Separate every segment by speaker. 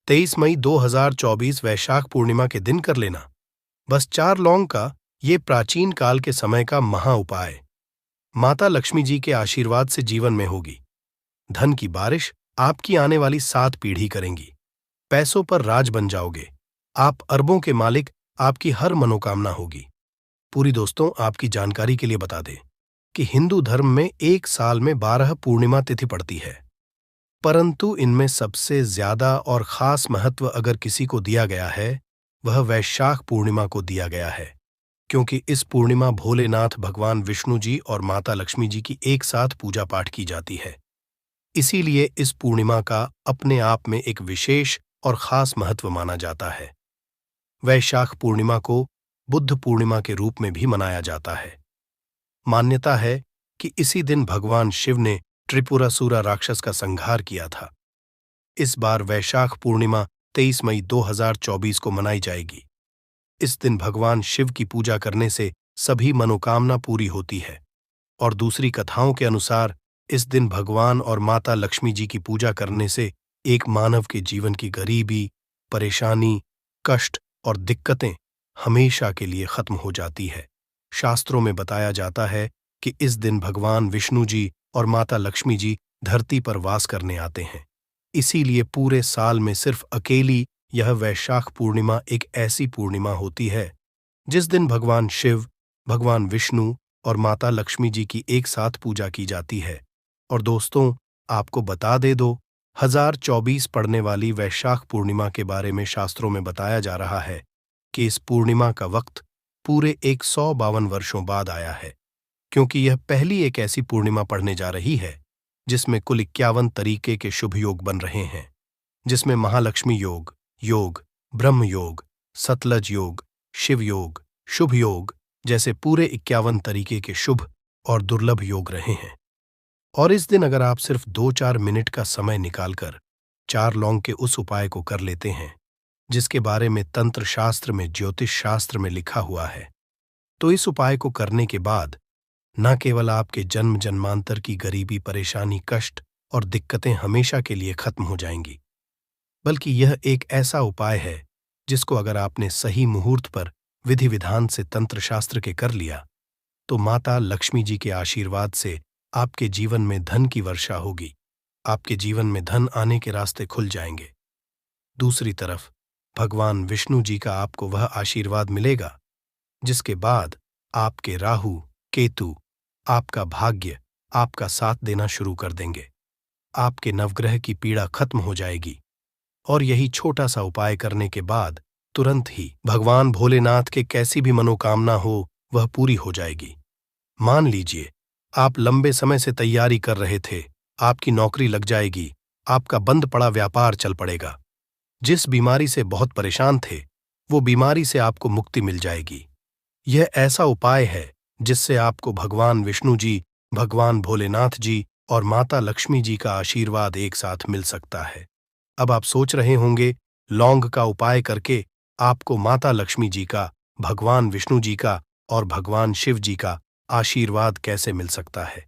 Speaker 1: 23 मई 2024 वैशाख पूर्णिमा के दिन कर लेना। बस 4 लौंग का ये प्राचीन काल के समय का महा उपाय माता लक्ष्मी जी के आशीर्वाद से जीवन में होगी। धन की बारिश आपकी आने वाली 7 पीढ़ी करेंगी। पैसों पर राज बन जाओगे। आप अरबों के मालिक, आपकी हर मनोकामना होगी। पूरी दोस्तों आपकी जानकारी के लिए बता दें कि हिंदू धर्म में एक साल में 12 पूर्णिमा तिथि पड़ती है, परंतु इनमें सबसे ज्यादा और खास महत्व अगर किसी को दिया गया है वह वैशाख पूर्णिमा को दिया गया है, क्योंकि इस पूर्णिमा भोलेनाथ भगवान विष्णु जी और माता लक्ष्मी जी की एक साथ पूजा पाठ की जाती है। इसीलिए इस पूर्णिमा का अपने आप में एक विशेष और खास महत्व माना जाता है। वैशाख पूर्णिमा को बुद्ध पूर्णिमा के रूप में भी मनाया जाता है। मान्यता है कि इसी दिन भगवान शिव ने त्रिपुरासुरा राक्षस का संहार किया था। इस बार वैशाख पूर्णिमा 23 मई 2024 को मनाई जाएगी। इस दिन भगवान शिव की पूजा करने से सभी मनोकामना पूरी होती है और दूसरी कथाओं के अनुसार इस दिन भगवान और माता लक्ष्मी जी की पूजा करने से एक मानव के जीवन की गरीबी, परेशानी, कष्ट और दिक्कतें हमेशा के लिए खत्म हो जाती है। शास्त्रों में बताया जाता है कि इस दिन भगवान विष्णु जी और माता लक्ष्मी जी धरती पर वास करने आते हैं। इसीलिए पूरे साल में सिर्फ अकेली यह वैशाख पूर्णिमा एक ऐसी पूर्णिमा होती है जिस दिन भगवान शिव, भगवान विष्णु और माता लक्ष्मी जी की एक साथ पूजा की जाती है। और दोस्तों आपको बता दे दो 1024 पड़ने वाली वैशाख पूर्णिमा के बारे में शास्त्रों में बताया जा रहा है कि इस पूर्णिमा का वक्त पूरे 152 वर्षों बाद आया है, क्योंकि यह पहली एक ऐसी पूर्णिमा पड़ने जा रही है जिसमें कुल 51 तरीके के शुभ योग बन रहे हैं, जिसमें महालक्ष्मी योग, ब्रह्म योग, सतलज योग, शिव योग, शुभ योग जैसे पूरे 51 तरीके के शुभ और दुर्लभ योग रहे हैं। और इस दिन अगर आप सिर्फ 2-4 मिनट का समय निकालकर 4 लौंग के उस उपाय को कर लेते हैं जिसके बारे में तंत्र शास्त्र में, ज्योतिष शास्त्र में लिखा हुआ है, तो इस उपाय को करने के बाद न केवल आपके जन्म जन्मांतर की गरीबी, परेशानी, कष्ट और दिक्कतें हमेशा के लिए खत्म हो जाएंगी, बल्कि यह एक ऐसा उपाय है जिसको अगर आपने सही मुहूर्त पर विधि विधान से तंत्र शास्त्र के कर लिया तो माता लक्ष्मी जी के आशीर्वाद से आपके जीवन में धन की वर्षा होगी। आपके जीवन में धन आने के रास्ते खुल जाएंगे। दूसरी तरफ भगवान विष्णु जी का आपको वह आशीर्वाद मिलेगा जिसके बाद आपके राहु, केतु, आपका भाग्य आपका साथ देना शुरू कर देंगे। आपके नवग्रह की पीड़ा खत्म हो जाएगी और यही छोटा सा उपाय करने के बाद तुरंत ही भगवान भोलेनाथ के कैसी भी मनोकामना हो वह पूरी हो जाएगी। मान लीजिए आप लंबे समय से तैयारी कर रहे थे, आपकी नौकरी लग जाएगी, आपका बंद पड़ा व्यापार चल पड़ेगा, जिस बीमारी से बहुत परेशान थे वो बीमारी से आपको मुक्ति मिल जाएगी। यह ऐसा उपाय है जिससे आपको भगवान विष्णु जी, भगवान भोलेनाथ जी और माता लक्ष्मी जी का आशीर्वाद एक साथ मिल सकता है। अब आप सोच रहे होंगे लौंग का उपाय करके आपको माता लक्ष्मी जी का, भगवान विष्णु जी का और भगवान शिव जी का आशीर्वाद कैसे मिल सकता है।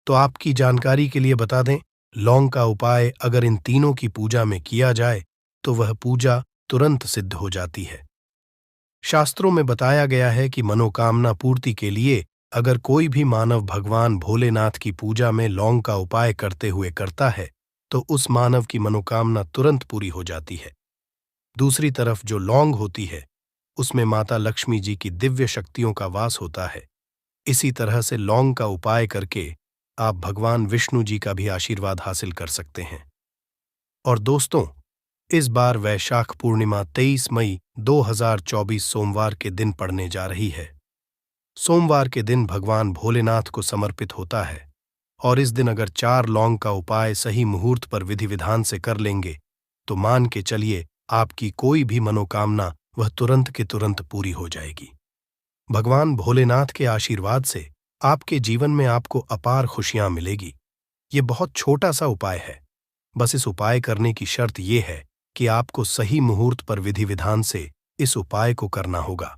Speaker 1: तो आपकी जानकारी के लिए बता दें, लौंग का उपाय अगर इन तीनों की पूजा में किया जाए तो वह पूजा तुरंत सिद्ध हो जाती है। शास्त्रों में बताया गया है कि मनोकामना पूर्ति के लिए अगर कोई भी मानव भगवान भोलेनाथ की पूजा में लौंग का उपाय करते हुए करता है तो उस मानव की मनोकामना तुरंत पूरी हो जाती है। दूसरी तरफ जो लौंग होती है उसमें माता लक्ष्मी जी की दिव्य शक्तियों का वास होता है। इसी तरह से लौंग का उपाय करके आप भगवान विष्णु जी का भी आशीर्वाद हासिल कर सकते हैं। और दोस्तों इस बार वैशाख पूर्णिमा 23 मई 2024 सोमवार के दिन पड़ने जा रही है। सोमवार के दिन भगवान भोलेनाथ को समर्पित होता है और इस दिन अगर 4 लौंग का उपाय सही मुहूर्त पर विधि विधान से कर लेंगे तो मान के चलिए आपकी कोई भी मनोकामना वह तुरंत के तुरंत पूरी हो जाएगी। भगवान भोलेनाथ के आशीर्वाद से आपके जीवन में आपको अपार खुशियां मिलेगी। ये बहुत छोटा सा उपाय है, बस इस उपाय करने की शर्त यह है कि आपको सही मुहूर्त पर विधि विधान से इस उपाय को करना होगा।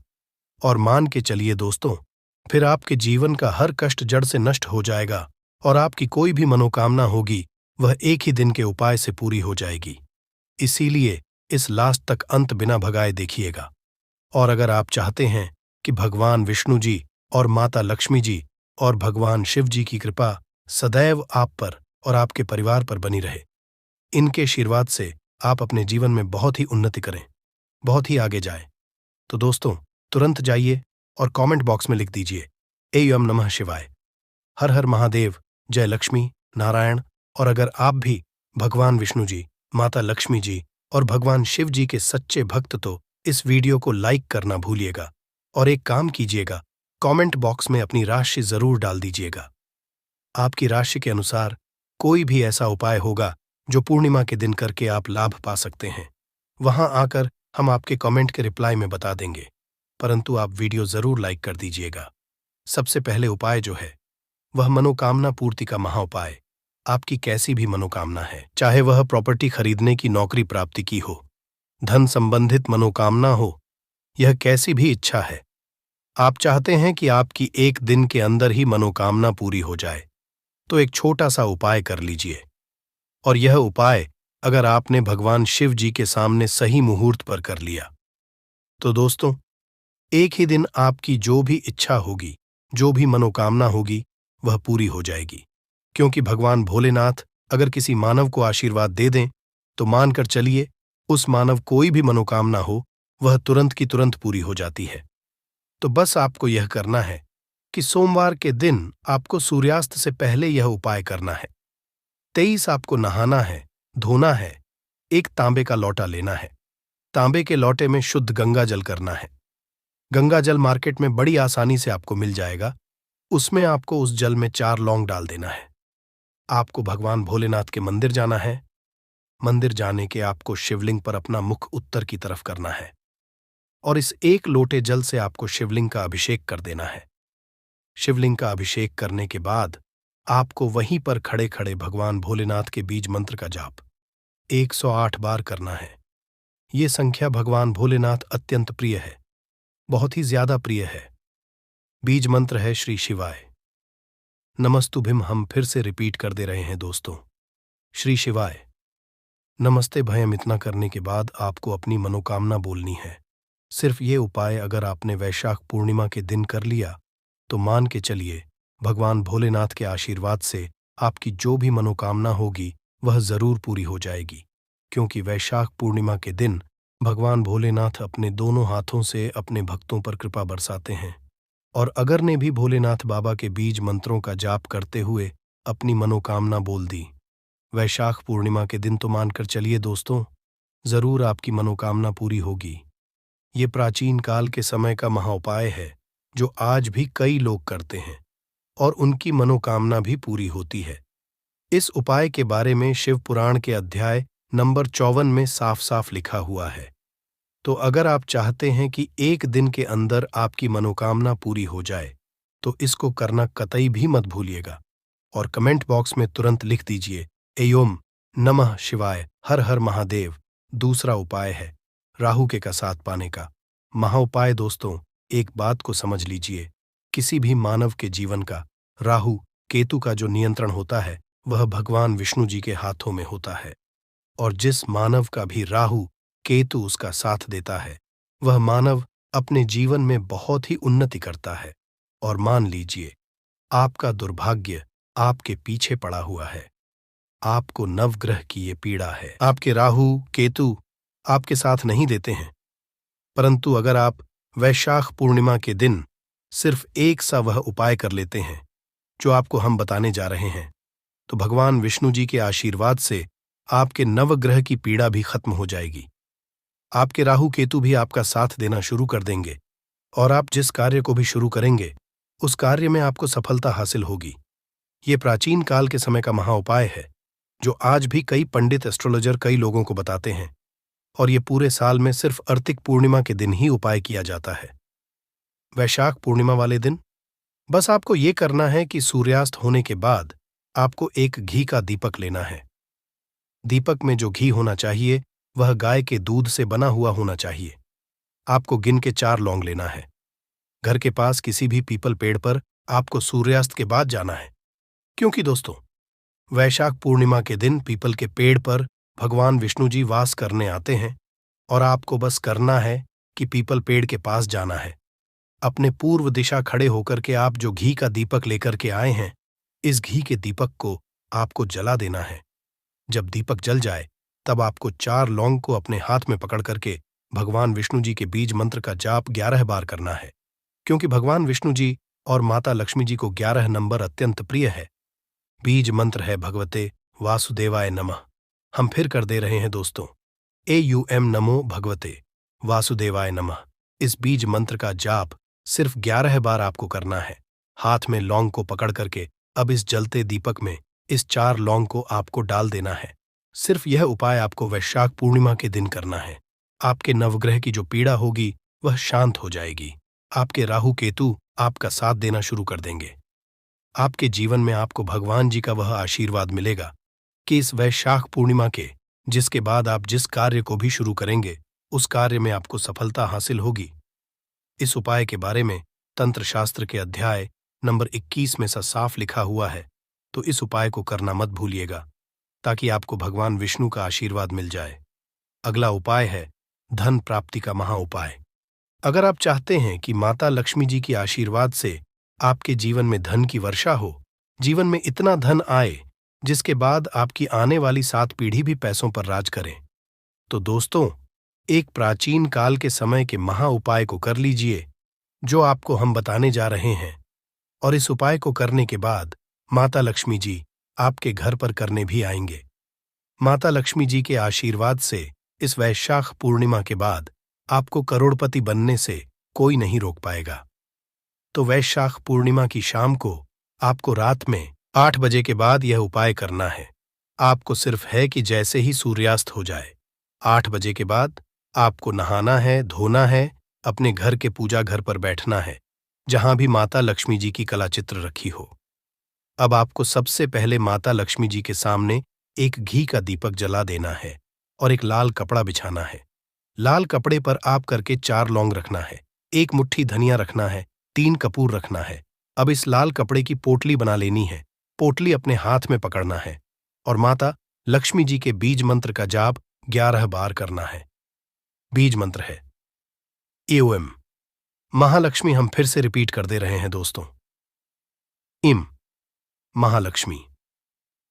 Speaker 1: और मान के चलिए दोस्तों, फिर आपके जीवन का हर कष्ट जड़ से नष्ट हो जाएगा और आपकी कोई भी मनोकामना होगी वह एक ही दिन के उपाय से पूरी हो जाएगी। इसीलिए इस लास्ट तक अंत बिना भगाए देखिएगा। और अगर आप चाहते हैं कि भगवान विष्णु जी और माता लक्ष्मी जी और भगवान शिव जी की कृपा सदैव आप पर और आपके परिवार पर बनी रहे, इनके आशीर्वाद से आप अपने जीवन में बहुत ही उन्नति करें, बहुत ही आगे जाएं, तो दोस्तों तुरंत जाइए और कमेंट बॉक्स में लिख दीजिए एयम नमः शिवाय, हर हर महादेव, जय लक्ष्मी नारायण। और अगर आप भी भगवान विष्णु जी, माता लक्ष्मी जी और भगवान शिव जी के सच्चे भक्त तो इस वीडियो को लाइक करना भूलिएगा और एक काम कीजिएगा, कमेंट बॉक्स में अपनी राशि जरूर डाल दीजिएगा। आपकी राशि के अनुसार कोई भी ऐसा उपाय होगा जो पूर्णिमा के दिन करके आप लाभ पा सकते हैं, वहां आकर हम आपके कमेंट के रिप्लाई में बता देंगे, परंतु आप वीडियो जरूर लाइक कर दीजिएगा। सबसे पहले उपाय जो है वह मनोकामना पूर्ति का महाउपाय। आपकी कैसी भी मनोकामना है, चाहे वह प्रॉपर्टी खरीदने की, नौकरी प्राप्ति की हो, धन संबंधित मनोकामना हो, यह कैसी भी इच्छा है, आप चाहते हैं कि आपकी एक दिन के अंदर ही मनोकामना पूरी हो जाए, तो एक छोटा सा उपाय कर लीजिए। और यह उपाय अगर आपने भगवान शिव जी के सामने सही मुहूर्त पर कर लिया तो दोस्तों एक ही दिन आपकी जो भी इच्छा होगी, जो भी मनोकामना होगी, वह पूरी हो जाएगी। क्योंकि भगवान भोलेनाथ अगर किसी मानव को आशीर्वाद दे दें तो मानकर चलिए उस मानव कोई भी मनोकामना हो वह तुरंत की तुरंत पूरी हो जाती है। तो बस आपको यह करना है कि सोमवार के दिन आपको सूर्यास्त से पहले यह उपाय करना है। 23 आपको नहाना है, धोना है, एक तांबे का लोटा लेना है, तांबे के लोटे में शुद्ध गंगा जल करना है। गंगा जल मार्केट में बड़ी आसानी से आपको मिल जाएगा, उसमें आपको उस जल में 4 लौंग डाल देना है। आपको भगवान भोलेनाथ के मंदिर जाना है, मंदिर जाने के आपको शिवलिंग पर अपना मुख उत्तर की तरफ करना है और इस एक लोटे जल से आपको शिवलिंग का अभिषेक कर देना है। शिवलिंग का अभिषेक करने के बाद आपको वहीं पर खड़े खड़े भगवान भोलेनाथ के बीज मंत्र का जाप 108 बार करना है। ये संख्या भगवान भोलेनाथ अत्यंत प्रिय है, बहुत ही ज्यादा प्रिय है। बीज मंत्र है श्री शिवाय नमस्तुभ्यम। हम फिर से रिपीट कर दे रहे हैं दोस्तों, श्री शिवाय नमस्ते भयम। इतना करने के बाद आपको अपनी मनोकामना बोलनी है। सिर्फ ये उपाय अगर आपने वैशाख पूर्णिमा के दिन कर लिया तो मान के चलिए भगवान भोलेनाथ के आशीर्वाद से आपकी जो भी मनोकामना होगी वह जरूर पूरी हो जाएगी। क्योंकि वैशाख पूर्णिमा के दिन भगवान भोलेनाथ अपने दोनों हाथों से अपने भक्तों पर कृपा बरसाते हैं। और अगर ने भी भोलेनाथ बाबा के बीज मंत्रों का जाप करते हुए अपनी मनोकामना बोल दी वैशाख पूर्णिमा के दिन, तो मानकर चलिए दोस्तों जरूर आपकी मनोकामना पूरी होगी। ये प्राचीन काल के समय का महाउपाय है जो आज भी कई लोग करते हैं और उनकी मनोकामना भी पूरी होती है। इस उपाय के बारे में शिव पुराण के अध्याय नंबर 54 में साफ साफ लिखा हुआ है। तो अगर आप चाहते हैं कि एक दिन के अंदर आपकी मनोकामना पूरी हो जाए तो इसको करना कतई भी मत भूलिएगा और कमेंट बॉक्स में तुरंत लिख दीजिए एयोम नमः शिवाय, हर हर महादेव। दूसरा उपाय है राहु के का साथ पाने का महाउपाय। दोस्तों एक बात को समझ लीजिए, किसी भी मानव के जीवन का राहु केतु का जो नियंत्रण होता है वह भगवान विष्णु जी के हाथों में होता है। और जिस मानव का भी राहु केतु उसका साथ देता है वह मानव अपने जीवन में बहुत ही उन्नति करता है। और मान लीजिए आपका दुर्भाग्य आपके पीछे पड़ा हुआ है, आपको नवग्रह की ये पीड़ा है, आपके राहु केतु आपके साथ नहीं देते हैं, परंतु अगर आप वैशाख पूर्णिमा के दिन सिर्फ एक सा वह उपाय कर लेते हैं जो आपको हम बताने जा रहे हैं तो भगवान विष्णु जी के आशीर्वाद से आपके नवग्रह की पीड़ा भी खत्म हो जाएगी। आपके राहु केतु भी आपका साथ देना शुरू कर देंगे और आप जिस कार्य को भी शुरू करेंगे उस कार्य में आपको सफलता हासिल होगी। ये प्राचीन काल के समय का महाउपाय है जो आज भी कई पंडित एस्ट्रोलॉजर कई लोगों को बताते हैं और ये पूरे साल में सिर्फ अर्तिक पूर्णिमा के दिन ही उपाय किया जाता है। वैशाख पूर्णिमा वाले दिन बस आपको ये करना है कि सूर्यास्त होने के बाद आपको एक घी का दीपक लेना है। दीपक में जो घी होना चाहिए वह गाय के दूध से बना हुआ होना चाहिए। आपको गिन के 4 लौंग लेना है। घर के पास किसी भी पीपल पेड़ पर आपको सूर्यास्त के बाद जाना है, क्योंकि दोस्तों वैशाख पूर्णिमा के दिन पीपल के पेड़ पर भगवान विष्णु जी वास करने आते हैं और आपको बस करना है कि पीपल पेड़ के पास जाना है। अपने पूर्व दिशा खड़े होकर के आप जो घी का दीपक लेकर के आए हैं, इस घी के दीपक को आपको जला देना है। जब दीपक जल जाए तब आपको 4 लौंग को अपने हाथ में पकड़ करके भगवान विष्णु जी के बीज मंत्र का जाप 11 बार करना है, क्योंकि भगवान विष्णु जी और माता लक्ष्मी जी को 11 नंबर अत्यंत प्रिय है। बीज मंत्र है भगवते वासुदेवाय नमः। हम फिर कर दे रहे हैं दोस्तों, AUM नमो भगवते वासुदेवाय नमः। इस बीज मंत्र का जाप सिर्फ 11 बार आपको करना है। हाथ में लौंग को पकड़ करके अब इस जलते दीपक में इस 4 लौंग को आपको डाल देना है। सिर्फ यह उपाय आपको वैशाख पूर्णिमा के दिन करना है। आपके नवग्रह की जो पीड़ा होगी वह शांत हो जाएगी। आपके राहु केतु आपका साथ देना शुरू कर देंगे। आपके जीवन में आपको भगवान जी का वह आशीर्वाद मिलेगा कि इस वैशाख पूर्णिमा के जिसके बाद आप जिस कार्य को भी शुरू करेंगे उस कार्य में आपको सफलता हासिल होगी। इस उपाय के बारे में तंत्र शास्त्र के अध्याय नंबर 21 में साफ लिखा हुआ है, तो इस उपाय को करना मत भूलिएगा ताकि आपको भगवान विष्णु का आशीर्वाद मिल जाए। अगला उपाय है धन प्राप्ति का महा उपाय। अगर आप चाहते हैं कि माता लक्ष्मी जी की आशीर्वाद से आपके जीवन में धन की वर्षा हो, जीवन में इतना धन आए जिसके बाद आपकी आने वाली 7 पीढ़ी भी पैसों पर राज करें, तो दोस्तों एक प्राचीन काल के समय के महा उपाय को कर लीजिए जो आपको हम बताने जा रहे हैं। और इस उपाय को करने के बाद माता लक्ष्मी जी आपके घर पर करने भी आएंगे। माता लक्ष्मी जी के आशीर्वाद से इस वैशाख पूर्णिमा के बाद आपको करोड़पति बनने से कोई नहीं रोक पाएगा। तो वैशाख पूर्णिमा की शाम को आपको रात में 8 बजे के बाद यह उपाय करना है। आपको सिर्फ है कि जैसे ही सूर्यास्त हो जाए 8 बजे के बाद आपको नहाना है, धोना है, अपने घर के पूजा घर पर बैठना है जहां भी माता लक्ष्मी जी की कला चित्र रखी हो। अब आपको सबसे पहले माता लक्ष्मी जी के सामने एक घी का दीपक जला देना है और एक लाल कपड़ा बिछाना है। लाल कपड़े पर आप करके 4 लौंग रखना है, 1 मुट्ठी धनिया रखना है, 3 कपूर रखना है। अब इस लाल कपड़े की पोटली बना लेनी है, पोटली अपने हाथ में पकड़ना है और माता लक्ष्मी जी के बीज मंत्र का जाप 11 बार करना है। बीज मंत्र है एओएम महालक्ष्मी। हम फिर से रिपीट कर दे रहे हैं दोस्तों, इम महालक्ष्मी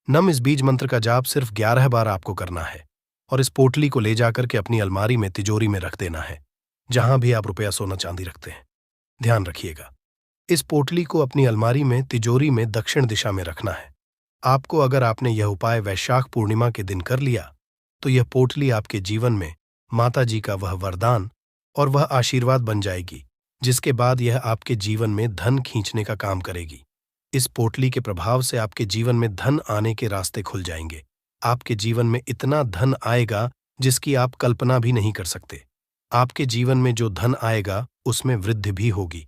Speaker 1: नम। इस बीज मंत्र का जाप सिर्फ 11 बार आपको करना है और इस पोटली को ले जाकर के अपनी अलमारी में तिजोरी में रख देना है, जहां भी आप रुपया सोना चांदी रखते हैं। ध्यान रखिएगा, इस पोटली को अपनी अलमारी में तिजोरी में दक्षिण दिशा में रखना है। आपको अगर आपने यह उपाय वैशाख पूर्णिमा के दिन कर लिया तो यह पोटली आपके जीवन में माता जी का वह वरदान और वह आशीर्वाद बन जाएगी जिसके बाद यह आपके जीवन में धन खींचने का काम करेगी। इस पोटली के प्रभाव से आपके जीवन में धन आने के रास्ते खुल जाएंगे। आपके जीवन में इतना धन आएगा जिसकी आप कल्पना भी नहीं कर सकते। आपके जीवन में जो धन आएगा उसमें वृद्धि भी होगी।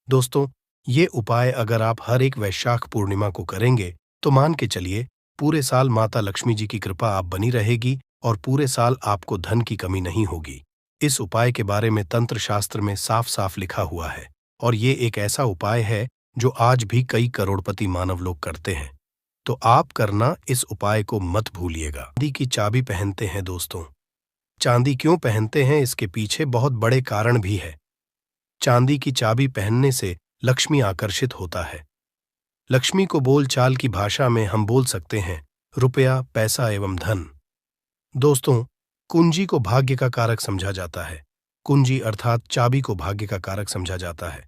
Speaker 1: दोस्तों, ये उपाय अगर आप हर एक वैशाख पूर्णिमा को करेंगे तो मान के चलिए पूरे साल माता लक्ष्मी जी की कृपा आप बनी रहेगी और पूरे साल आपको धन की कमी नहीं होगी। इस उपाय के बारे में तंत्र शास्त्र में साफ साफ लिखा हुआ है और ये एक ऐसा उपाय है जो आज भी कई करोड़पति मानव लोग करते हैं। तो आप करना इस उपाय को मत भूलिएगा। चांदी की चाबी पहनते हैं दोस्तों। चांदी क्यों पहनते हैं इसके पीछे बहुत बड़े कारण भी है। चांदी की चाबी पहनने से लक्ष्मी आकर्षित होता है। लक्ष्मी को बोलचाल की भाषा में हम बोल सकते हैं रुपया, पैसा एवं धन। दोस्तों, कुंजी को भाग्य का कारक समझा जाता है। कुंजी अर्थात चाबी को भाग्य का कारक समझा जाता है।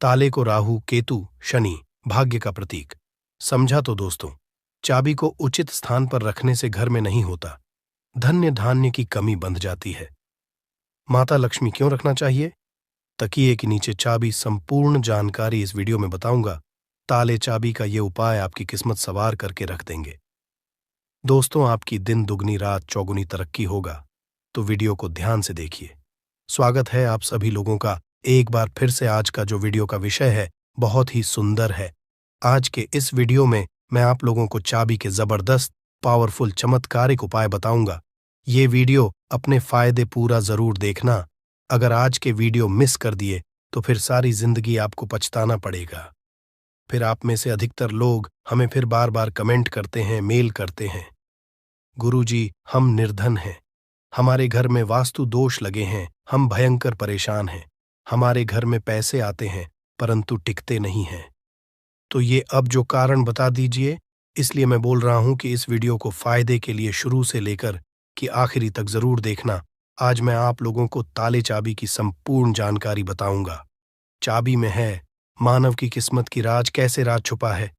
Speaker 1: ताले को राहु, केतु, शनि भाग्य का प्रतीक समझा। तो दोस्तों, चाबी को उचित स्थान पर रखने से घर में नहीं होता, धन्य धान्य की कमी बंध जाती है। माता लक्ष्मी क्यों रखना चाहिए? तकिए के नीचे चाबी। संपूर्ण जानकारी इस वीडियो में बताऊंगा। ताले चाबी का ये उपाय आपकी किस्मत सवार करके रख देंगे। दोस्तों, आपकी दिन दुगनी रात चौगुनी तरक्की होगा, तो वीडियो को ध्यान से देखिए। स्वागत है आप सभी लोगों का एक बार फिर से। आज का जो वीडियो का विषय है बहुत ही सुंदर है। आज के इस वीडियो में मैं आप लोगों को चाबी के जबरदस्त पावरफुल चमत्कारिक उपाय बताऊंगा। ये वीडियो अपने फायदे पूरा जरूर देखना। अगर आज के वीडियो मिस कर दिए तो फिर सारी जिंदगी आपको पछताना पड़ेगा। फिर आप में से अधिकतर लोग हमें फिर बार बार कमेंट करते हैं, मेल करते हैं, गुरुजी हम निर्धन हैं, हमारे घर में वास्तु दोष लगे हैं, हम भयंकर परेशान हैं। हमारे घर में पैसे आते हैं परंतु टिकते नहीं हैं। तो ये अब जो कारण बता दीजिए, इसलिए मैं बोल रहा हूं कि इस वीडियो को फायदे के लिए शुरू से लेकर कि आखिरी तक जरूर देखना। आज मैं आप लोगों को ताले चाबी की संपूर्ण जानकारी बताऊंगा। चाबी में है मानव की किस्मत की राज, कैसे राज छुपा है,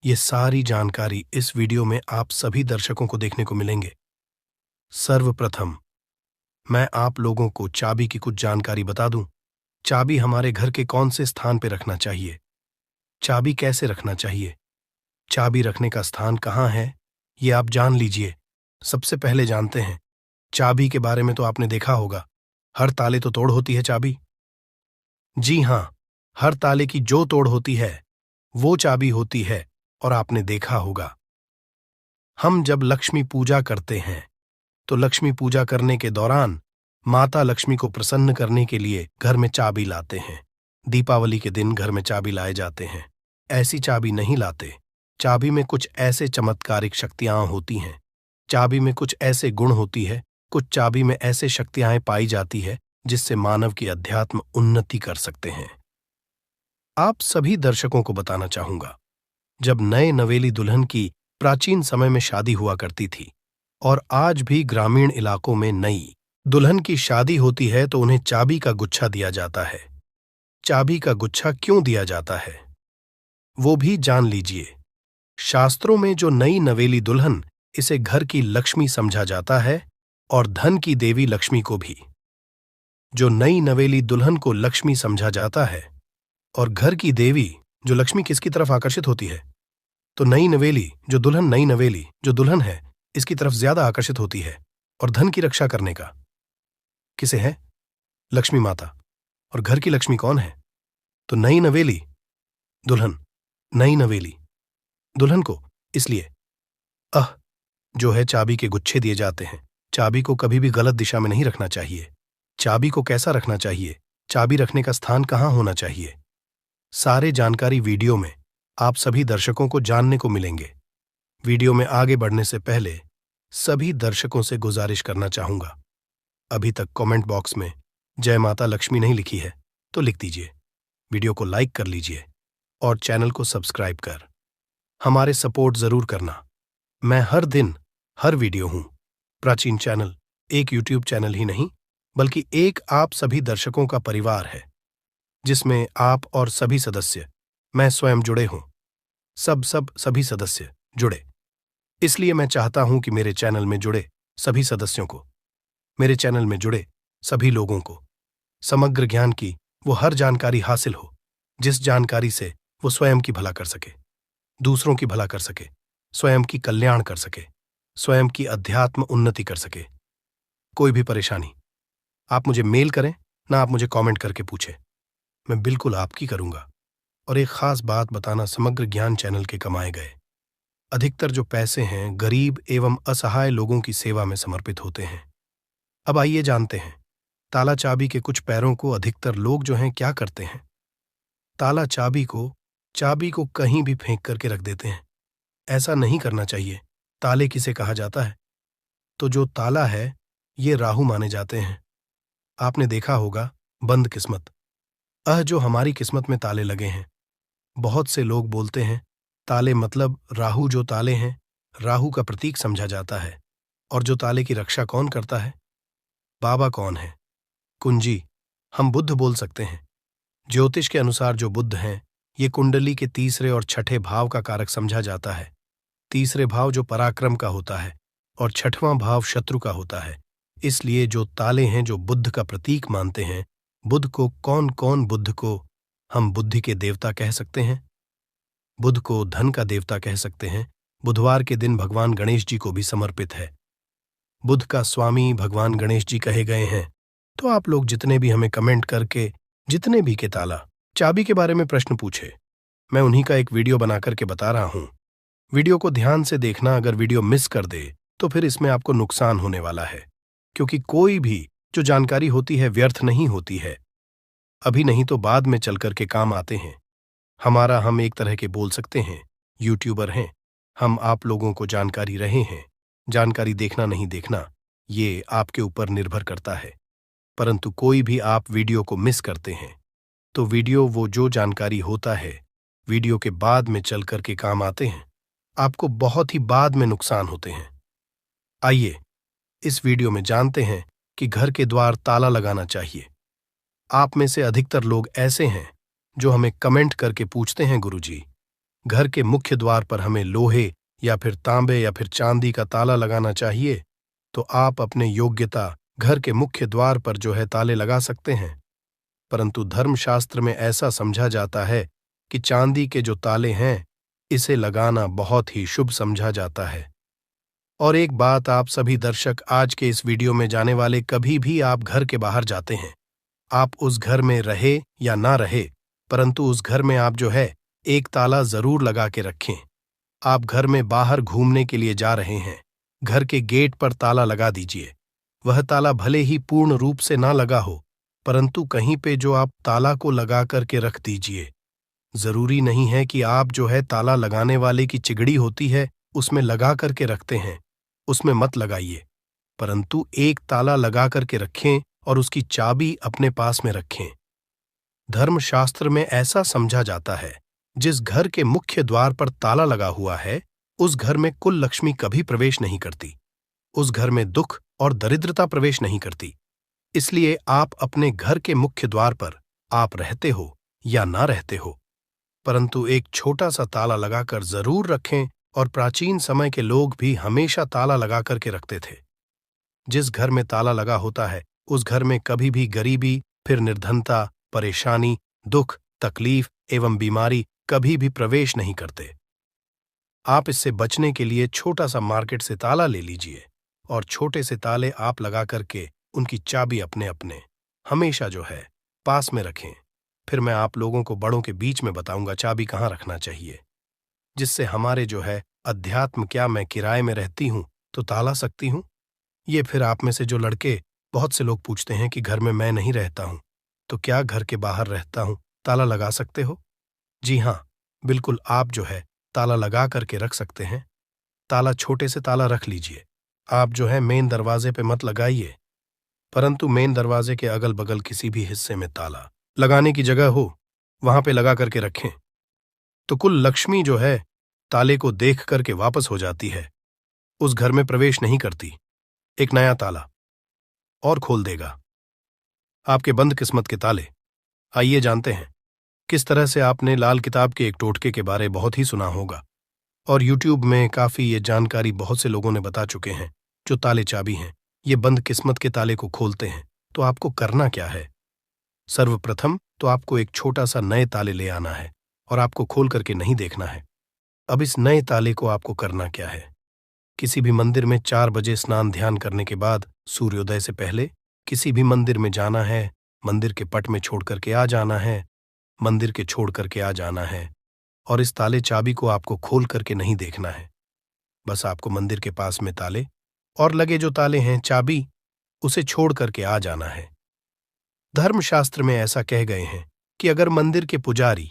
Speaker 1: ये सारी जानकारी इस वीडियो में आप सभी दर्शकों को देखने को मिलेंगे। सर्वप्रथम मैं आप लोगों को चाबी की कुछ जानकारी बता दूं। चाबी हमारे घर के कौन से स्थान पर रखना चाहिए, चाबी कैसे रखना चाहिए, चाबी रखने का स्थान कहाँ है, ये आप जान लीजिए। सबसे पहले जानते हैं चाबी के बारे में। तो आपने देखा होगा हर ताले तो तोड़ होती है चाबी। जी हां, हर ताले की जो तोड़ होती है वो चाबी होती है। और आपने देखा होगा हम जब लक्ष्मी पूजा करते हैं तो लक्ष्मी पूजा करने के दौरान माता लक्ष्मी को प्रसन्न करने के लिए घर में चाबी लाते हैं। दीपावली के दिन घर में चाबी लाए जाते हैं। ऐसी चाबी नहीं लाते। चाबी में कुछ ऐसे चमत्कारिक शक्तियां होती हैं, चाबी में कुछ ऐसे गुण होती है, कुछ चाबी में ऐसे शक्तियां पाई जाती है जिससे मानव की अध्यात्म उन्नति कर सकते हैं। आप सभी दर्शकों को बताना चाहूंगा, जब नए नवेली दुल्हन की प्राचीन समय में शादी हुआ करती थी और आज भी ग्रामीण इलाकों में नई दुल्हन की शादी होती है तो उन्हें चाबी का गुच्छा दिया जाता है। चाबी का गुच्छा क्यों दिया जाता है वो भी जान लीजिए। शास्त्रों में जो नई नवेली दुल्हन, इसे घर की लक्ष्मी समझा जाता है और धन की देवी लक्ष्मी को भी। जो नई नवेली दुल्हन को लक्ष्मी समझा जाता है और घर की देवी जो लक्ष्मी किसकी तरफ आकर्षित होती है, तो नई नवेली जो दुल्हन है इसकी तरफ ज्यादा आकर्षित होती है। और धन की रक्षा करने का किसे है, लक्ष्मी माता। और घर की लक्ष्मी कौन है, तो नई नवेली दुल्हन को। इसलिए जो है चाबी के गुच्छे दिए जाते हैं। चाबी को कभी भी गलत दिशा में नहीं रखना चाहिए। चाबी को कैसा रखना चाहिए, चाबी रखने का स्थान कहाँ होना चाहिए, सारे जानकारी वीडियो में आप सभी दर्शकों को जानने को मिलेंगे। वीडियो में आगे बढ़ने से पहले सभी दर्शकों से गुजारिश करना चाहूंगा, अभी तक कमेंट बॉक्स में जय माता लक्ष्मी नहीं लिखी है तो लिख दीजिए, वीडियो को लाइक कर लीजिए और चैनल को सब्सक्राइब कर हमारे सपोर्ट जरूर करना। मैं हर दिन हर वीडियो हूं। प्राचीन चैनल एक यूट्यूब चैनल ही नहीं बल्कि एक आप सभी दर्शकों का परिवार है, जिसमें आप और सभी सदस्य, मैं स्वयं जुड़े हूं। सभी सदस्य जुड़े। इसलिए मैं चाहता हूं कि मेरे चैनल में जुड़े सभी सदस्यों को, मेरे चैनल में जुड़े सभी लोगों को समग्र ज्ञान की वो हर जानकारी हासिल हो, जिस जानकारी से वो स्वयं की भला कर सके, दूसरों की भला कर सके, स्वयं की कल्याण कर सके, स्वयं की अध्यात्म उन्नति कर सके। कोई भी परेशानी आप मुझे मेल करें ना, आप मुझे कमेंट करके पूछें, मैं बिल्कुल आपकी करूंगा। और एक खास बात बताना, समग्र ज्ञान चैनल के कमाए गए अधिकतर जो पैसे हैं गरीब एवं असहाय लोगों की सेवा में समर्पित होते हैं। अब आइए जानते हैं ताला चाबी के कुछ पैरों को अधिकतर लोग जो हैं क्या करते हैं। ताला चाबी को कहीं भी फेंक करके रख देते हैं। ऐसा नहीं करना चाहिए। ताले किसे कहा जाता है, तो जो ताला है ये राहु माने जाते हैं। आपने देखा होगा बंद किस्मत, जो हमारी किस्मत में ताले लगे हैं। बहुत से लोग बोलते हैं ताले मतलब राहु, जो ताले हैं राहु का प्रतीक समझा जाता है। और जो ताले की रक्षा कौन करता है, बाबा कौन है, कुंजी, हम बुध बोल सकते हैं। ज्योतिष के अनुसार जो बुध हैं ये कुंडली के तीसरे और छठे भाव का कारक समझा जाता है। तीसरे भाव जो पराक्रम का होता है और छठवां भाव शत्रु का होता है। इसलिए जो ताले हैं जो बुध का प्रतीक मानते हैं, बुध को बुध को हम बुद्धि के देवता कह सकते हैं, बुध को धन का देवता कह सकते हैं। बुधवार के दिन भगवान गणेश जी को भी समर्पित है। बुध का स्वामी भगवान गणेश जी कहे गए हैं। तो आप लोग जितने भी हमें कमेंट करके जितने भी के ताला चाबी के बारे में प्रश्न पूछे, मैं उन्हीं का एक वीडियो बना करके बता रहा हूं। वीडियो को ध्यान से देखना, अगर वीडियो मिस कर दे तो फिर इसमें आपको नुकसान होने वाला है, क्योंकि कोई भी जो जानकारी होती है व्यर्थ नहीं होती है। अभी नहीं तो बाद में चल करके काम आते हैं। हम एक तरह के बोल सकते हैं यूट्यूबर हैं। हम आप लोगों को जानकारी रहे हैं। जानकारी देखना नहीं देखना ये आपके ऊपर निर्भर करता है। परंतु कोई भी आप वीडियो को मिस करते हैं तो वीडियो वो जो जानकारी होता है वीडियो के बाद में चल कर के काम आते हैं, आपको बहुत ही बाद में नुकसान होते हैं। आइए इस वीडियो में जानते हैं कि घर के द्वार ताला लगाना चाहिए। आप में से अधिकतर लोग ऐसे हैं जो हमें कमेंट करके पूछते हैं, गुरुजी घर के मुख्य द्वार पर हमें लोहे या फिर तांबे या फिर चांदी का ताला लगाना चाहिए। तो आप अपने योग्यता घर के मुख्य द्वार पर जो है ताले लगा सकते हैं, परंतु धर्मशास्त्र में ऐसा समझा जाता है कि चांदी के जो ताले हैं इसे लगाना बहुत ही शुभ समझा जाता है। और एक बात आप सभी दर्शक आज के इस वीडियो में जाने वाले, कभी भी आप घर के बाहर जाते हैं, आप उस घर में रहे या ना रहे, परंतु उस घर में आप जो है एक ताला जरूर लगा के रखें। आप घर में बाहर घूमने के लिए जा रहे हैं, घर के गेट पर ताला लगा दीजिए। वह ताला भले ही पूर्ण रूप से ना लगा हो, परंतु कहीं पे जो आप ताला को लगा करके रख दीजिए। जरूरी नहीं है कि आप जो है ताला लगाने वाले की चिगड़ी होती है उसमें लगा करके रखते हैं, उसमें मत लगाइए, परंतु एक ताला लगा करके रखें और उसकी चाबी अपने पास में रखें। धर्मशास्त्र में ऐसा समझा जाता है, जिस घर के मुख्य द्वार पर ताला लगा हुआ है उस घर में कुल लक्ष्मी कभी प्रवेश नहीं करती, उस घर में दुख और दरिद्रता प्रवेश नहीं करती। इसलिए आप अपने घर के मुख्य द्वार पर आप रहते हो या ना रहते हो, परंतु एक छोटा सा ताला लगाकर जरूर रखें। और प्राचीन समय के लोग भी हमेशा ताला लगा करके रखते थे। जिस घर में ताला लगा होता है उस घर में कभी भी गरीबी, फिर निर्धनता, परेशानी, दुख, तकलीफ एवं बीमारी कभी भी प्रवेश नहीं करते। आप इससे बचने के लिए छोटा सा मार्केट से ताला ले लीजिए और छोटे से ताले आप लगा करके उनकी चाबी अपने अपने हमेशा जो है पास में रखें। फिर मैं आप लोगों को बड़ों के बीच में बताऊंगा चाबी कहाँ रखना चाहिए, जिससे हमारे जो है अध्यात्म, क्या मैं किराए में रहती हूं तो ताला सकती हूं। ये फिर आप में से जो लड़के, बहुत से लोग पूछते हैं कि घर में मैं नहीं रहता हूं तो क्या घर के बाहर रहता हूं ताला लगा सकते हो? जी हाँ, बिल्कुल आप जो है ताला लगा करके रख सकते हैं। ताला छोटे से ताला रख लीजिए। आप जो है मेन दरवाजे पे मत लगाइए, परंतु मेन दरवाजे के अगल बगल किसी भी हिस्से में ताला लगाने की जगह हो वहां पे लगा करके रखें। तो कुल लक्ष्मी जो है ताले को देख करके वापस हो जाती है, उस घर में प्रवेश नहीं करती। एक नया ताला और खोल देगा आपके बंद किस्मत के ताले। आइए जानते हैं किस तरह से। आपने लाल किताब के एक टोटके के बारे बहुत ही सुना होगा और यूट्यूब में काफी ये जानकारी बहुत से लोगों ने बता चुके हैं। जो ताले चाबी हैं ये बंद किस्मत के ताले को खोलते हैं। तो आपको करना क्या है? सर्वप्रथम तो आपको एक छोटा सा नए ताले ले आना है और आपको खोल करके नहीं देखना है। अब इस नए ताले को आपको करना क्या है? किसी भी मंदिर में 4 बजे स्नान ध्यान करने के बाद सूर्योदय से पहले किसी भी मंदिर में जाना है, मंदिर के पट में छोड़ करके आ जाना है, मंदिर के छोड़ करके आ जाना है और इस ताले चाबी को आपको खोल करके नहीं देखना है। बस आपको मंदिर के पास में ताले और लगे जो ताले हैं चाबी, उसे छोड़ करके आ जाना है। धर्मशास्त्र में ऐसा कह गए हैं कि अगर मंदिर के पुजारी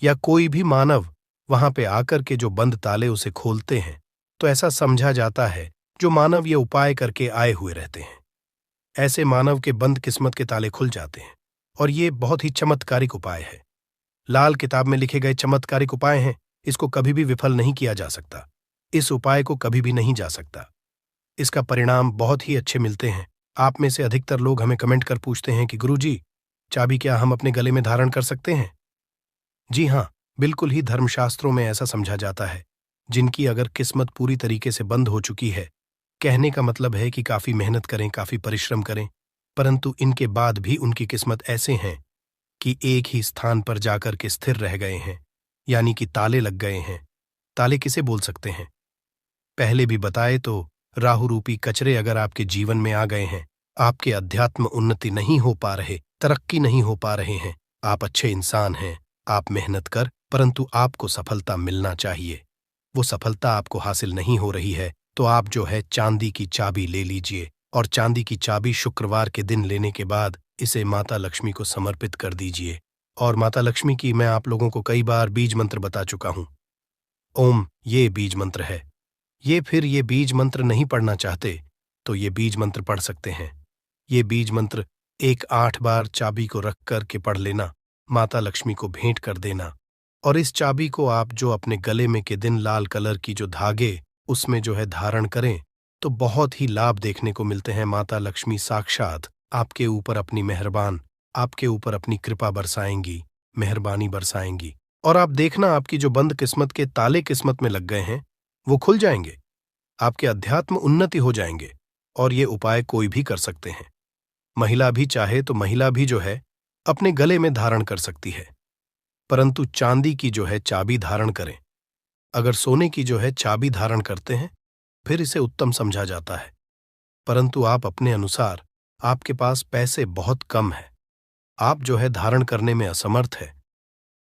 Speaker 1: या कोई भी मानव वहां पे आकर के जो बंद ताले उसे खोलते हैं तो ऐसा समझा जाता है जो मानव ये उपाय करके आए हुए रहते हैं, ऐसे मानव के बंद किस्मत के ताले खुल जाते हैं। और ये बहुत ही चमत्कारिक उपाय है। लाल किताब में लिखे गए चमत्कारिक उपाय हैं, इसको कभी भी विफल नहीं किया जा सकता। इस उपाय को कभी भी नहीं जा सकता। इसका परिणाम बहुत ही अच्छे मिलते हैं। आप में से अधिकतर लोग हमें कमेंट कर पूछते हैं कि गुरुजी चाबी क्या हम अपने गले में धारण कर सकते हैं? जी हाँ, बिल्कुल ही धर्मशास्त्रों में ऐसा समझा जाता है। जिनकी अगर किस्मत पूरी तरीके से बंद हो चुकी है, कहने का मतलब है कि काफी मेहनत करें, काफी परिश्रम करें, परंतु इनके बाद भी उनकी किस्मत ऐसे हैं कि एक ही स्थान पर जाकर के स्थिर रह गए हैं, यानी कि ताले लग गए हैं। ताले किसे बोल सकते हैं? पहले भी बताए तो राहु रूपी कचरे अगर आपके जीवन में आ गए हैं, आपके अध्यात्म उन्नति नहीं हो पा रहे, तरक्की नहीं हो पा रहे हैं, आप अच्छे इंसान हैं, आप मेहनत कर, परंतु आपको सफलता मिलना चाहिए, वो सफलता आपको हासिल नहीं हो रही है, तो आप जो है चांदी की चाबी ले लीजिए और चांदी की चाबी शुक्रवार के दिन लेने के बाद इसे माता लक्ष्मी को समर्पित कर दीजिए। और माता लक्ष्मी की मैं आप लोगों को कई बार बीज मंत्र बता चुका हूं। ओम ये बीज मंत्र है। ये बीज मंत्र नहीं पढ़ना चाहते तो ये बीज मंत्र पढ़ सकते हैं। ये बीज मंत्र 8 बार चाबी को रख कर के पढ़ लेना, माता लक्ष्मी को भेंट कर देना। और इस चाबी को आप जो अपने गले में के दिन लाल कलर की जो धागे उसमें जो है धारण करें तो बहुत ही लाभ देखने को मिलते हैं। माता लक्ष्मी साक्षात आपके ऊपर आपके ऊपर अपनी कृपा बरसाएंगी, मेहरबानी बरसाएंगी। और आप देखना, आपकी जो बंद किस्मत के ताले किस्मत में लग गए हैं वो खुल जाएंगे, आपके अध्यात्म उन्नति हो जाएंगे। और ये उपाय कोई भी कर सकते हैं। महिला भी चाहे तो महिला भी जो है अपने गले में धारण कर सकती है, परंतु चांदी की जो है चाबी धारण करें। अगर सोने की जो है चाबी धारण करते हैं फिर इसे उत्तम समझा जाता है। परंतु आप अपने अनुसार, आपके पास पैसे बहुत कम है, आप जो है धारण करने में असमर्थ है,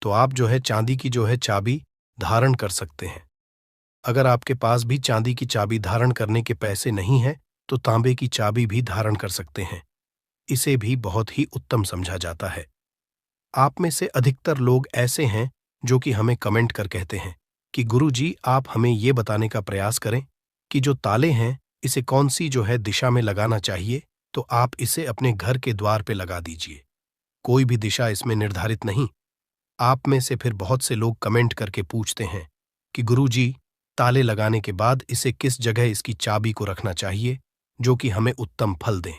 Speaker 1: तो आप जो है चांदी की जो है चाबी धारण कर सकते हैं। अगर आपके पास भी चांदी की चाबी धारण करने के पैसे नहीं है तो तांबे की चाबी भी धारण कर सकते हैं। इसे भी बहुत ही उत्तम समझा जाता है। आप में से अधिकतर लोग ऐसे हैं जो कि हमें कमेंट कर कहते हैं कि गुरुजी आप हमें ये बताने का प्रयास करें कि जो ताले हैं इसे कौन सी जो है दिशा में लगाना चाहिए, तो आप इसे अपने घर के द्वार पे लगा दीजिए। कोई भी दिशा इसमें निर्धारित नहीं। आप में से फिर बहुत से लोग कमेंट करके पूछते हैं कि गुरुजी ताले लगाने के बाद इसे किस जगह इसकी चाबी को रखना चाहिए जो कि हमें उत्तम फल दें।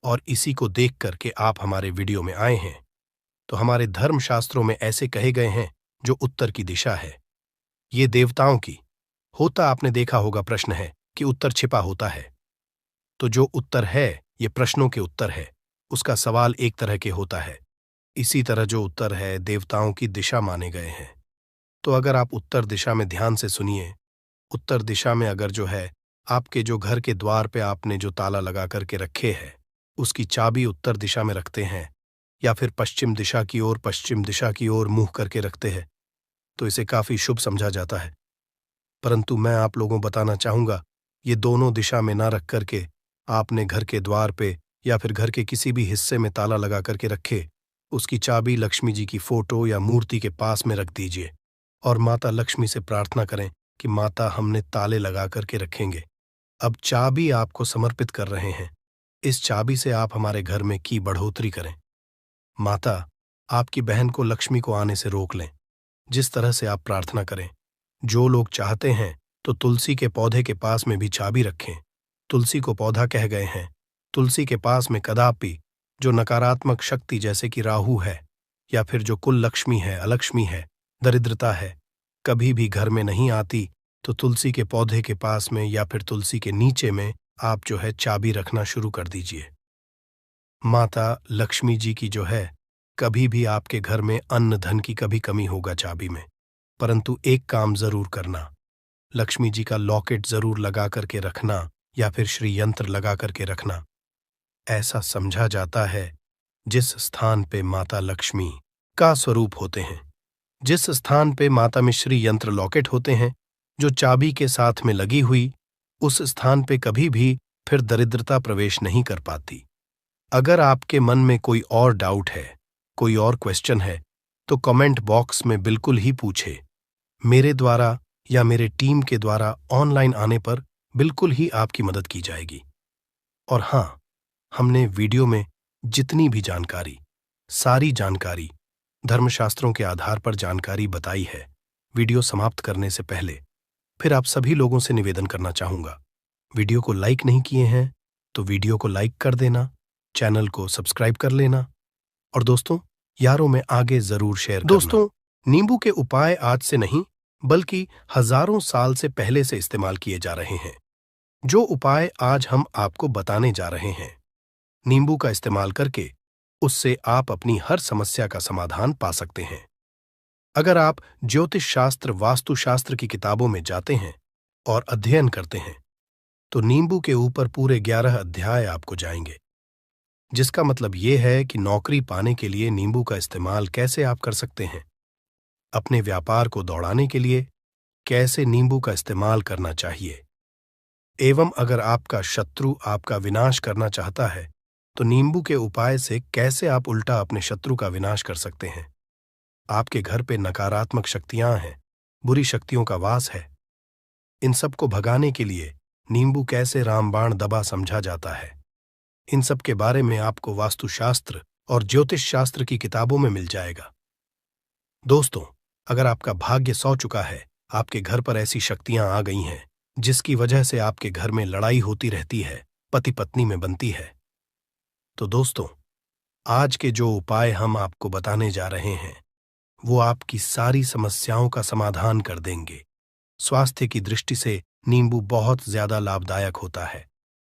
Speaker 1: और इसी को देख करके आप हमारे वीडियो में आए हैं। तो हमारे धर्मशास्त्रों में ऐसे कहे गए हैं जो उत्तर की दिशा है, ये देवताओं की होता आपने देखा होगा। प्रश्न है कि उत्तर छिपा होता है, तो जो उत्तर है ये प्रश्नों के उत्तर है, उसका सवाल एक तरह के होता है। इसी तरह जो उत्तर है देवताओं की दिशा माने गए हैं। तो अगर आप उत्तर दिशा में ध्यान से सुनिए, उत्तर दिशा में अगर जो है आपके जो घर के द्वार पे आपने जो ताला लगा करके रखे हैं उसकी चाबी उत्तर दिशा में रखते हैं या फिर पश्चिम दिशा की ओर मुंह करके रखते हैं, तो इसे काफी शुभ समझा जाता है। परंतु मैं आप लोगों बताना चाहूंगा, ये दोनों दिशा में ना रख करके आपने घर के द्वार पे या फिर घर के किसी भी हिस्से में ताला लगा करके रखे, उसकी चाबी लक्ष्मी जी की फोटो या मूर्ति के पास में रख दीजिए और माता लक्ष्मी से प्रार्थना करें कि माता हमने ताले लगा करके रखेंगे, अब चाबी आपको समर्पित कर रहे हैं, इस चाबी से आप हमारे घर में की बढ़ोतरी करें। माता आपकी बहन को लक्ष्मी को आने से रोक लें। जिस तरह से आप प्रार्थना करें, जो लोग चाहते हैं तो तुलसी के पौधे के पास में भी चाबी रखें। तुलसी को पौधा कह गए हैं। तुलसी के पास में कदापि जो नकारात्मक शक्ति जैसे कि राहु है या फिर जो कुल लक्ष्मी है, अलक्ष्मी है, दरिद्रता है, कभी भी घर में नहीं आती, तो तुलसी के पौधे के पास में या फिर तुलसी के नीचे में आप जो है चाबी रखना शुरू कर दीजिए। माता लक्ष्मी जी की जो है कभी भी आपके घर में अन्न धन की कभी कमी होगा चाबी में, परंतु एक काम जरूर करना, लक्ष्मी जी का लॉकेट जरूर लगा करके रखना या फिर श्री यंत्र लगा करके रखना। ऐसा समझा जाता है जिस स्थान पे माता लक्ष्मी का स्वरूप होते हैं, जिस स्थान पे माता में श्री यंत्र लॉकेट होते हैं जो चाबी के साथ में लगी हुई, उस स्थान पे कभी भी फिर दरिद्रता प्रवेश नहीं कर पाती। अगर आपके मन में कोई और डाउट है, कोई और क्वेश्चन है, तो कमेंट बॉक्स में बिल्कुल ही पूछे। मेरे द्वारा या मेरे टीम के द्वारा ऑनलाइन आने पर बिल्कुल ही आपकी मदद की जाएगी। और हाँ, हमने वीडियो में जितनी भी जानकारी, सारी जानकारी धर्मशास्त्रों के आधार पर जानकारी बताई है। वीडियो समाप्त करने से पहले फिर आप सभी लोगों से निवेदन करना चाहूंगा, वीडियो को लाइक नहीं किए हैं तो वीडियो को लाइक कर देना, चैनल को सब्सक्राइब कर लेना और दोस्तों यारों में आगे जरूर शेयर करना। दोस्तों, नींबू के उपाय आज से नहीं बल्कि हजारों साल से पहले से इस्तेमाल किए जा रहे हैं। जो उपाय आज हम आपको बताने जा रहे हैं, नींबू का इस्तेमाल करके उससे आप अपनी हर समस्या का समाधान पा सकते हैं। अगर आप ज्योतिष शास्त्र, वास्तुशास्त्र की किताबों में जाते हैं और अध्ययन करते हैं तो नींबू के ऊपर पूरे 11 अध्याय आपको जाएंगे, जिसका मतलब यह है कि नौकरी पाने के लिए नींबू का इस्तेमाल कैसे आप कर सकते हैं, अपने व्यापार को दौड़ाने के लिए कैसे नींबू का इस्तेमाल करना चाहिए, एवं अगर आपका शत्रु आपका विनाश करना चाहता है तो नींबू के उपाय से कैसे आप उल्टा अपने शत्रु का विनाश कर सकते हैं। आपके घर पे नकारात्मक शक्तियां हैं, बुरी शक्तियों का वास है, इन सब को भगाने के लिए नींबू कैसे रामबाण दबा समझा जाता है, इन सब के बारे में आपको वास्तुशास्त्र और ज्योतिष शास्त्र की किताबों में मिल जाएगा। दोस्तों, अगर आपका भाग्य सौ चुका है, आपके घर पर ऐसी शक्तियां आ गई हैं जिसकी वजह से आपके घर में लड़ाई होती रहती है, पति पत्नी में बनती है, तो दोस्तों, आज के जो उपाय हम आपको बताने जा रहे हैं वो आपकी सारी समस्याओं का समाधान कर देंगे। स्वास्थ्य की दृष्टि से नींबू बहुत ज्यादा लाभदायक होता है।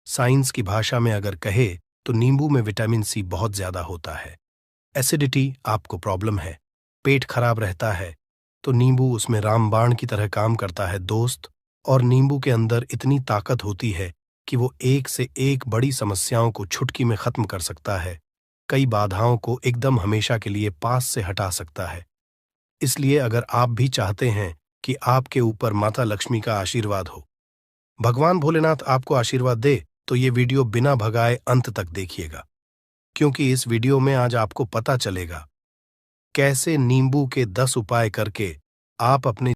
Speaker 1: साइंस की भाषा में अगर कहे तो नींबू में विटामिन सी बहुत ज्यादा होता है। एसिडिटी आपको प्रॉब्लम है, पेट खराब रहता है, तो नींबू उसमें रामबाण की तरह काम करता है दोस्त। और नींबू के अंदर इतनी ताकत होती है कि वो एक से एक बड़ी समस्याओं को चुटकी में खत्म कर सकता है, कई बाधाओं को एकदम हमेशा के लिए पास से हटा सकता है। इसलिए अगर आप भी चाहते हैं कि आपके ऊपर माता लक्ष्मी का आशीर्वाद हो, भगवान भोलेनाथ आपको आशीर्वाद दे, तो ये वीडियो बिना भगाए अंत तक देखिएगा, क्योंकि इस वीडियो में आज आपको पता चलेगा कैसे नींबू के 10 उपाय करके आप अपने